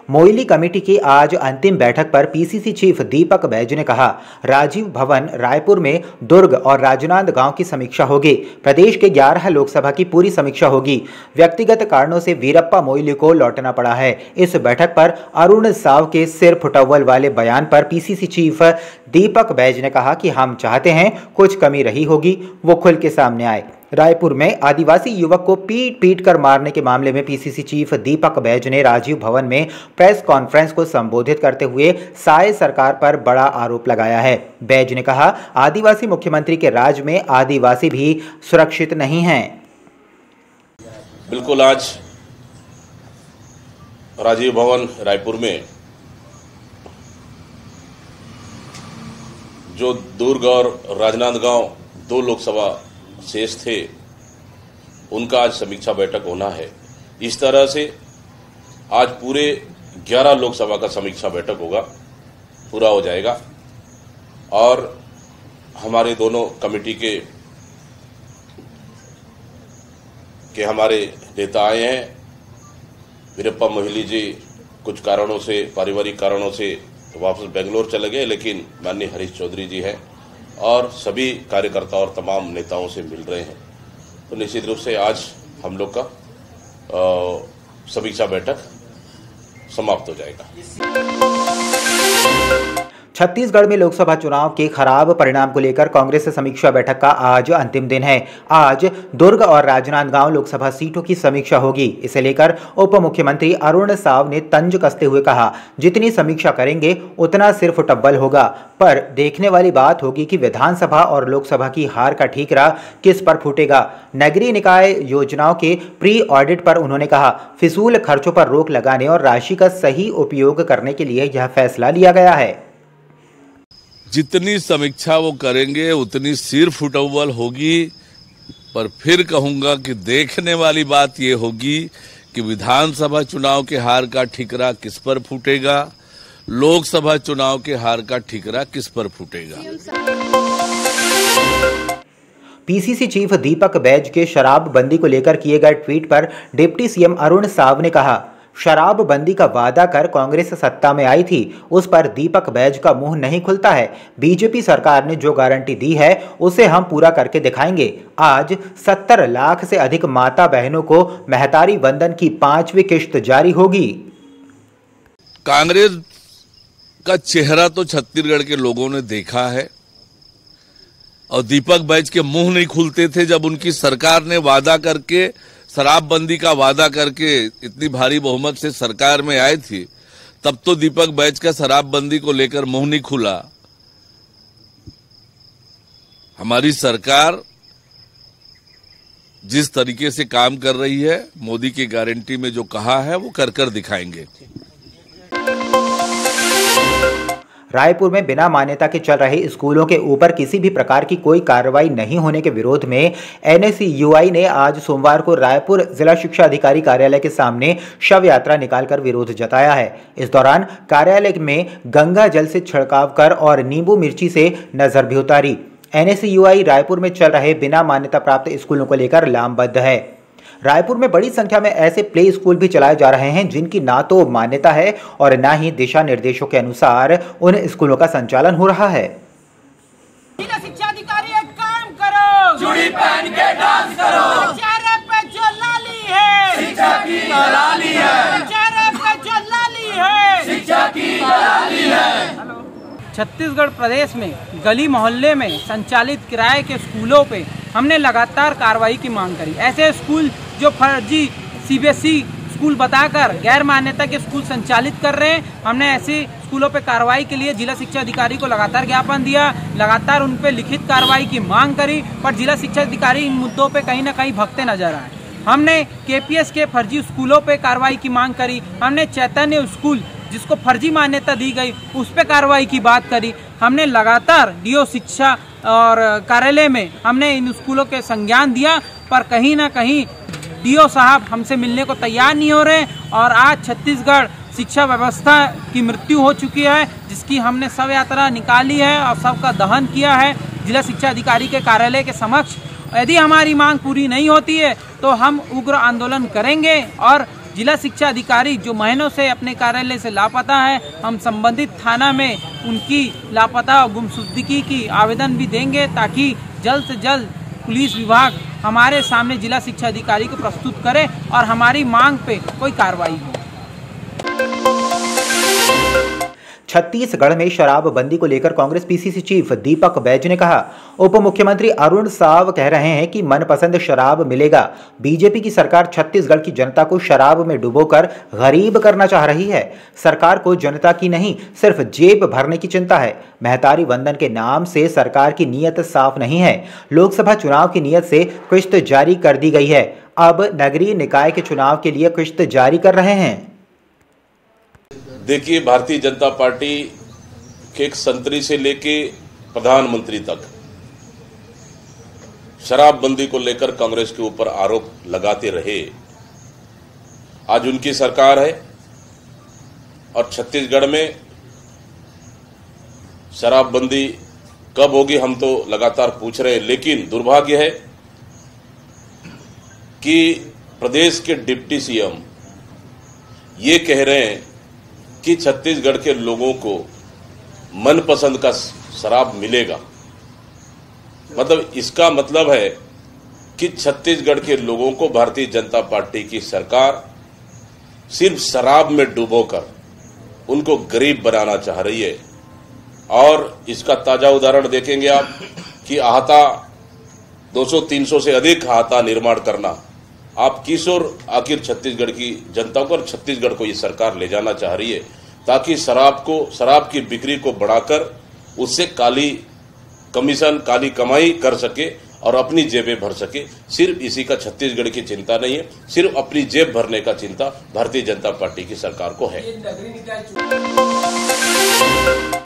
Moily committee की आज अंतिम बैठक पर पीसीसी चीफ दीपक बैज ने कहा, राजीव भवन रायपुर में दुर्ग और राजनांदगांव की समीक्षा होगी। प्रदेश के 11 लोकसभा की पूरी समीक्षा होगी। व्यक्तिगत कारणों से वीरप्पा मोइली को लौटना पड़ा है। इस बैठक पर अरुण साव के सिर फुटव्वल वाले बयान पर पीसीसी चीफ दीपक बैज ने कहा कि हम चाहते हैं कुछ कमी रही होगी वो खुल के सामने आए। रायपुर में आदिवासी युवक को पीट पीट कर मारने के मामले में पीसीसी चीफ दीपक बैज ने राजीव भवन में प्रेस कॉन्फ्रेंस को संबोधित करते हुए साय सरकार पर बड़ा आरोप लगाया है। बैज ने कहा, आदिवासी मुख्यमंत्री के राज में आदिवासी भी सुरक्षित नहीं हैं। बिल्कुल, आज राजीव भवन रायपुर में जो दुर्ग और राजनांदगांव 2 लोकसभा शेष थे, उनका आज समीक्षा बैठक होना है। इस तरह से आज पूरे 11 लोकसभा का समीक्षा बैठक होगा, पूरा हो जाएगा और हमारे दोनों कमेटी के हमारे नेता आए हैं। वीरप्पा मोइली जी कुछ कारणों से, पारिवारिक कारणों से वापस बेंगलोर चले गए, लेकिन माननीय हरीश चौधरी जी हैं और सभी कार्यकर्ता और तमाम नेताओं से मिल रहे हैं। तो निश्चित रूप से आज हम लोग का समीक्षा बैठक समाप्त हो जाएगा। छत्तीसगढ़ में लोकसभा चुनाव के खराब परिणाम को लेकर कांग्रेस समीक्षा बैठक का आज अंतिम दिन है। आज दुर्ग और राजनांदगांव लोकसभा सीटों की समीक्षा होगी। इसे लेकर उप मुख्यमंत्री अरुण साव ने तंज कसते हुए कहा, जितनी समीक्षा करेंगे उतना सिर फुटव्वल होगा, पर देखने वाली बात होगी कि विधानसभा और लोकसभा की हार का ठीकरा किस पर फूटेगा। नगरीय निकाय योजनाओं के प्री ऑडिट पर उन्होंने कहा, फिजूल खर्चों पर रोक लगाने और राशि का सही उपयोग करने के लिए यह फैसला लिया गया है। जितनी समीक्षा वो करेंगे उतनी सिर फुटव्वल होगी, पर फिर कहूंगा कि देखने वाली बात ये होगी कि विधानसभा चुनाव के हार का ठीकरा किस पर फूटेगा, लोकसभा चुनाव के हार का ठीकरा किस पर फूटेगा। पीसीसी चीफ दीपक बैज के शराबबंदी को लेकर किए गए ट्वीट पर डिप्टी सीएम अरुण साव ने कहा, शराबबंदी का वादा कर कांग्रेस सत्ता में आई थी, उस पर दीपक बैज का मुंह नहीं खुलता है। बीजेपी सरकार ने जो गारंटी दी है उसे हम पूरा करके दिखाएंगे। आज 70 लाख से अधिक माता बहनों को महतारी वंदन की 5वीं किश्त जारी होगी। कांग्रेस का चेहरा तो छत्तीसगढ़ के लोगों ने देखा है और दीपक बैज के मुंह नहीं खुलते थे जब उनकी सरकार ने वादा करके, शराबबंदी का वादा करके इतनी भारी बहुमत से सरकार में आई थी, तब तो दीपक बैज का शराबबंदी को लेकर मुंह नहीं खुला। हमारी सरकार जिस तरीके से काम कर रही है, मोदी की गारंटी में जो कहा है वो कर दिखाएंगे। रायपुर में बिना मान्यता के चल रहे स्कूलों के ऊपर किसी भी प्रकार की कोई कार्रवाई नहीं होने के विरोध में एनएसयूआई ने आज सोमवार को रायपुर जिला शिक्षा अधिकारी कार्यालय के सामने शव यात्रा निकालकर विरोध जताया है। इस दौरान कार्यालय में गंगा जल से छिड़काव कर और नींबू मिर्ची से नजर भी उतारी। एनएसयूआई रायपुर में चल रहे बिना मान्यता प्राप्त स्कूलों को लेकर लामबद्ध है। रायपुर में बड़ी संख्या में ऐसे प्ले स्कूल भी चलाए जा रहे हैं जिनकी ना तो मान्यता है और ना ही दिशा निर्देशों के अनुसार उन स्कूलों का संचालन हो रहा है। जिला शिक्षा अधिकारी एक काम करो, चूड़ी पहन के डांस करो, चेहरे पे जो लाली है शिक्षा की लाली है, चेहरे पे जो लाली है शिक्षा की लाली है। छत्तीसगढ़ प्रदेश में गली मोहल्ले में संचालित किराए के स्कूलों पे हमने लगातार कार्रवाई की मांग करी। ऐसे स्कूल जो फर्जी सीबीएसई स्कूल बताकर गैर मान्यता के स्कूल संचालित कर रहे हैं, हमने ऐसे स्कूलों पे कार्रवाई के लिए जिला शिक्षा अधिकारी को लगातार ज्ञापन दिया, लगातार उन पे लिखित कार्रवाई की मांग करी, पर जिला शिक्षा अधिकारी इन मुद्दों पे कहीं ना कहीं भगते नजर आए। हमने केपीएस के फर्जी स्कूलों पे कार्रवाई की मांग करी, हमने चैतन्य स्कूल जिसको फर्जी मान्यता दी गई उस पर कार्रवाई की बात करी। हमने लगातार डीओ शिक्षा और कार्यालय में हमने इन स्कूलों के संज्ञान दिया, पर कहीं ना कहीं डीओ साहब हमसे मिलने को तैयार नहीं हो रहे और आज छत्तीसगढ़ शिक्षा व्यवस्था की मृत्यु हो चुकी है, जिसकी हमने शव यात्रा निकाली है और शव का दहन किया है जिला शिक्षा अधिकारी के कार्यालय के समक्ष। यदि हमारी मांग पूरी नहीं होती है तो हम उग्र आंदोलन करेंगे और जिला शिक्षा अधिकारी जो महीनों से अपने कार्यालय से लापता है, हम संबंधित थाना में उनकी लापता और गुमशुदगी की आवेदन भी देंगे ताकि जल्द से जल्द पुलिस विभाग हमारे सामने जिला शिक्षा अधिकारी को प्रस्तुत करे और हमारी मांग पे कोई कार्रवाई हो। छत्तीसगढ़ में शराबबंदी को लेकर कांग्रेस पीसीसी चीफ दीपक बैज ने कहा, उप मुख्यमंत्री अरुण साव कह रहे हैं कि मनपसंद शराब मिलेगा। बीजेपी की सरकार छत्तीसगढ़ की जनता को शराब में डुबोकर गरीब करना चाह रही है। सरकार को जनता की नहीं सिर्फ जेब भरने की चिंता है। महतारी वंदन के नाम से सरकार की नीयत साफ नहीं है। लोकसभा चुनाव की नीयत से किश्त जारी कर दी गई है, अब नगरीय निकाय के चुनाव के लिए किश्त जारी कर रहे हैं। देखिए, भारतीय जनता पार्टी के एक संतरी से लेके प्रधानमंत्री तक शराबबंदी को लेकर कांग्रेस के ऊपर आरोप लगाते रहे। आज उनकी सरकार है और छत्तीसगढ़ में शराबबंदी कब होगी हम तो लगातार पूछ रहे हैं, लेकिन दुर्भाग्य है कि प्रदेश के डिप्टी सीएम ये कह रहे हैं कि छत्तीसगढ़ के लोगों को मनपसंद का शराब मिलेगा। मतलब इसका मतलब है कि छत्तीसगढ़ के लोगों को भारतीय जनता पार्टी की सरकार सिर्फ शराब में डुबोकर उनको गरीब बनाना चाह रही है। और इसका ताजा उदाहरण देखेंगे आप कि आहता 200-300 से अधिक आहता निर्माण करना आप किस ओर आखिर छत्तीसगढ़ की जनता को और छत्तीसगढ़ को ये सरकार ले जाना चाह रही है, ताकि शराब की बिक्री को बढ़ाकर उससे काली कमीशन, काली कमाई कर सके और अपनी जेबें भर सके। सिर्फ इसी का छत्तीसगढ़ की चिंता नहीं है, सिर्फ अपनी जेब भरने का चिंता भारतीय जनता पार्टी की सरकार को है।